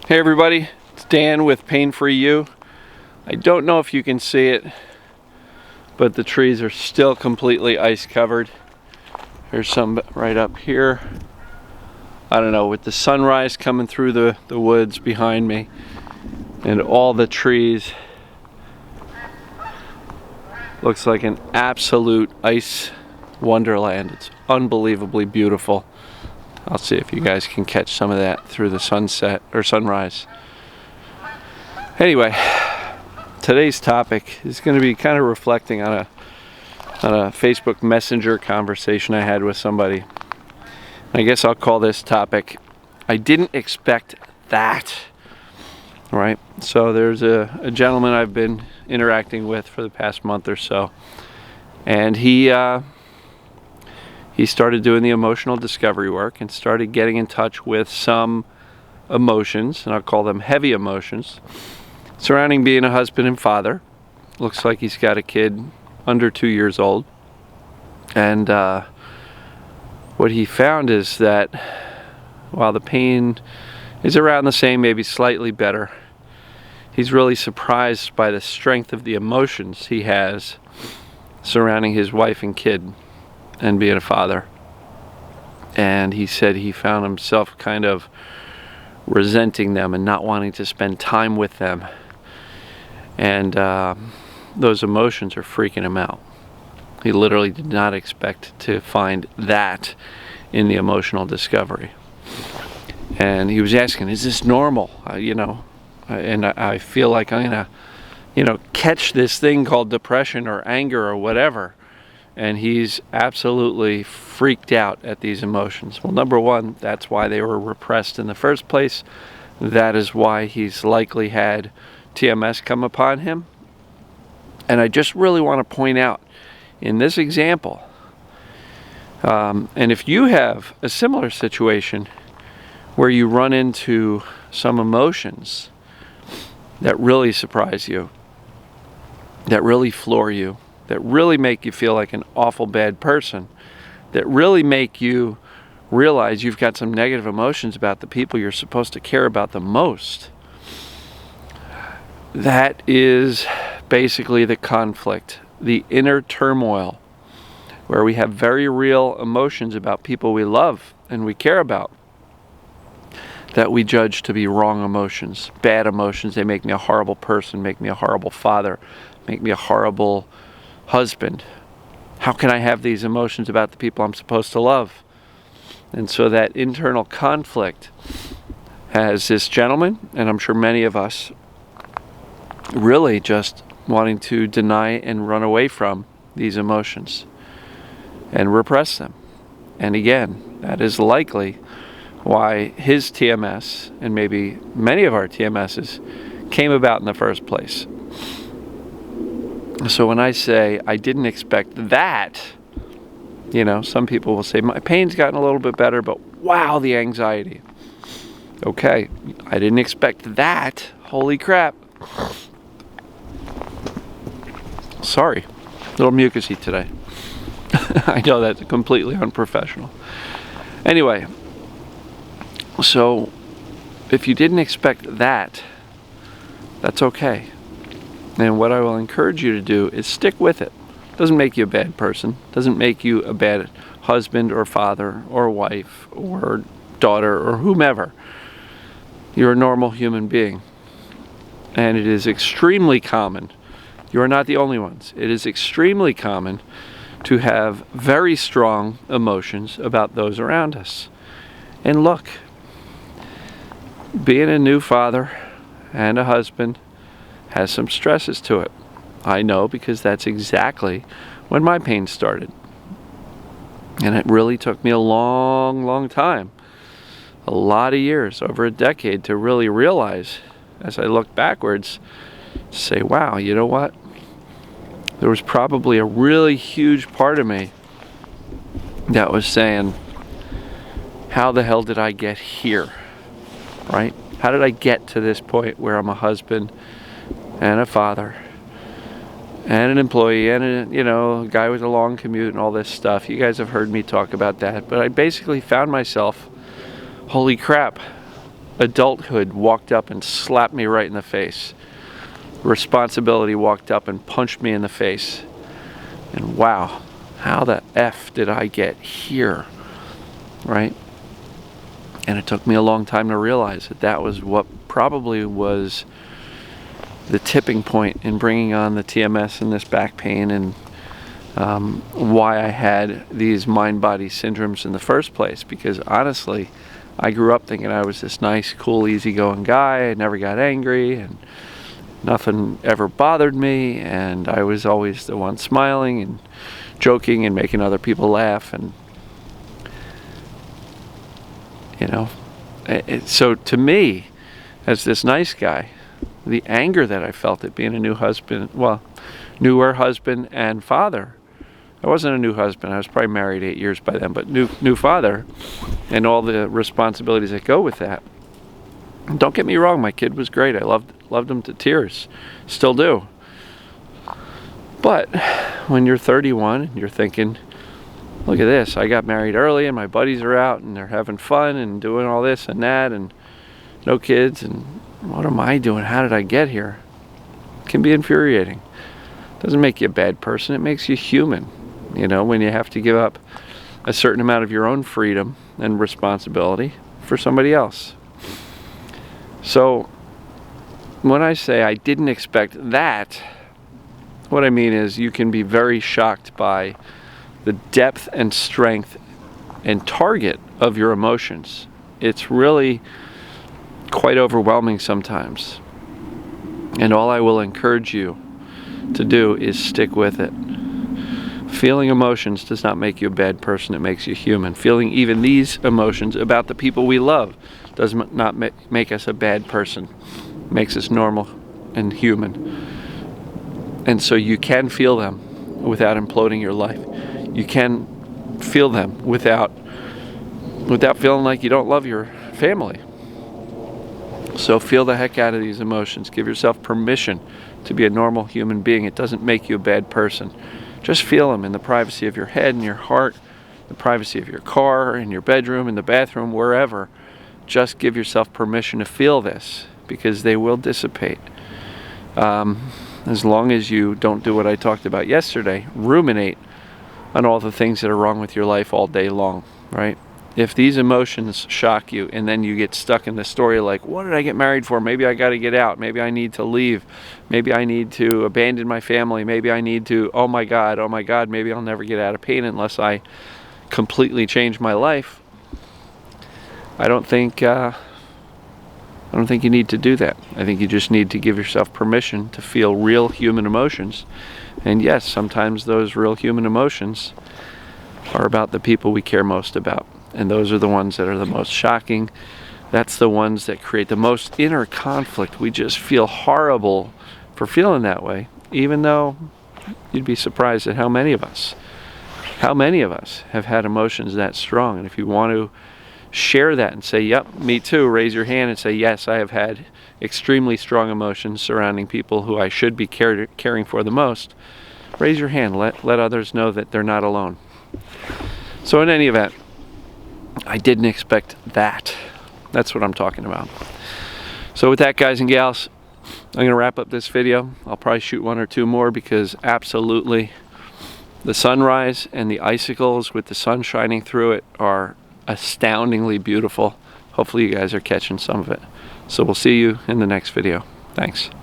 Hey everybody, it's Dan with Pain Free You. I don't know if you can see it, but the trees are still completely ice covered. There's some right up here. I don't know, with the sunrise coming through the woods behind me and all the trees, looks like an absolute ice wonderland. It's unbelievably beautiful. I'll see if you guys can catch some of that through the sunset or sunrise. Anyway, today's topic is going to be kind of reflecting on a Facebook Messenger conversation I had with somebody. I guess I'll call this topic, I didn't expect that. Right? So there's a gentleman I've been interacting with for the past month or so, and he started doing the emotional discovery work and started getting in touch with some emotions, and I'll call them heavy emotions, surrounding being a husband and father. Looks like he's got a kid under 2 years old. And what he found is that while the pain is around the same, maybe slightly better, he's really surprised by the strength of the emotions he has surrounding his wife and kid and being a father. And he said he found himself kind of resenting them and not wanting to spend time with them, and those emotions are freaking him out. He literally did not expect to find that in the emotional discovery, and he was asking, is this normal? And I feel like I'm gonna catch this thing called depression or anger or whatever. And he's absolutely freaked out at these emotions. Well, number one, that's why they were repressed in the first place. That is why he's likely had TMS come upon him. And I just really want to point out in this example, and if you have a similar situation where you run into some emotions that really surprise you, that really floor you, that really make you feel like an awful bad person, that really make you realize you've got some negative emotions about the people you're supposed to care about the most. That is basically the conflict, the inner turmoil, where we have very real emotions about people we love and we care about that we judge to be wrong emotions, bad emotions. They make me a horrible person, make me a horrible father, make me a horrible husband. How can I have these emotions about the people I'm supposed to love? And so that internal conflict has this gentleman, and I'm sure many of us, really just wanting to deny and run away from these emotions and repress them. And again, that is likely why his TMS, and maybe many of our TMSs, came about in the first place. So when I say I didn't expect that, some people will say my pain's gotten a little bit better, but wow, the anxiety. Okay, I didn't expect that. Holy crap. Sorry, a little mucusy today. I know that's completely unprofessional. Anyway, so if you didn't expect that, that's okay. And what I will encourage you to do is stick with it. Doesn't make you a bad person. Doesn't make you a bad husband or father or wife or daughter or whomever. You're a normal human being. And it is extremely common. You are not the only ones. It is extremely common to have very strong emotions about those around us. And look, being a new father and a husband has some stresses to it. I know, because that's exactly when my pain started. And it really took me a long, long time, a lot of years, over a decade, to really realize, as I look backwards, to say, wow, you know what? There was probably a really huge part of me that was saying, how the hell did I get here? Right? How did I get to this point where I'm a husband and a father and an employee and a guy with a long commute and all this stuff? You guys have heard me talk about that, but I basically found myself, holy crap, adulthood walked up and slapped me right in the face. Responsibility walked up and punched me in the face. And wow, how the F did I get here, right? And it took me a long time to realize that that was what probably was the tipping point in bringing on the TMS and this back pain, and why I had these mind-body syndromes in the first place. Because honestly, I grew up thinking I was this nice, cool, easygoing guy. I never got angry, and nothing ever bothered me, and I was always the one smiling and joking and making other people laugh. And you know, so to me, as this nice guy, the anger that I felt at being a new husband, well, newer husband and father. I wasn't a new husband. I was probably married 8 years by then, but new father, and all the responsibilities that go with that. Don't get me wrong, my kid was great. I loved him to tears, still do. But when you're 31 and you're thinking, look at this, I got married early and my buddies are out and they're having fun and doing all this and that and no kids, and what am I doing? How did I get here? It can be infuriating. It doesn't make you a bad person, it makes you human. You know, when you have to give up a certain amount of your own freedom and responsibility for somebody else. So when I say I didn't expect that, what I mean is you can be very shocked by the depth and strength and target of your emotions. It's really quite overwhelming sometimes. And all I will encourage you to do is stick with it. Feeling emotions does not make you a bad person, it makes you human. Feeling even these emotions about the people we love does not make us a bad person. It makes us normal and human. And so you can feel them without imploding your life. You can feel them without feeling like you don't love your family. So feel the heck out of these emotions. Give yourself permission to be a normal human being. It doesn't make you a bad person. Just feel them in the privacy of your head and your heart, the privacy of your car, in your bedroom, in the bathroom, wherever. Just give yourself permission to feel this, because they will dissipate. As long as you don't do what I talked about yesterday, ruminate on all the things that are wrong with your life all day long, right? If these emotions shock you and then you get stuck in the story like, what did I get married for? Maybe I got to get out. Maybe I need to leave. Maybe I need to abandon my family. Maybe I need to, oh my God, maybe I'll never get out of pain unless I completely change my life. I don't think you need to do that. I think you just need to give yourself permission to feel real human emotions. And yes, sometimes those real human emotions are about the people we care most about. And those are the ones that are the most shocking. That's the ones that create the most inner conflict. We just feel horrible for feeling that way, even though you'd be surprised at how many of us have had emotions that strong. And if you want to share that and say, yep, me too, raise your hand and say, yes, I have had extremely strong emotions surrounding people who I should be caring for the most. Raise your hand. Let others know that they're not alone. So in any event, I didn't expect that. That's what I'm talking about. So with that, guys and gals, I'm going to wrap up this video. I'll probably shoot one or two more, because absolutely the sunrise and the icicles with the sun shining through it are astoundingly beautiful. Hopefully you guys are catching some of it. So we'll see you in the next video. Thanks.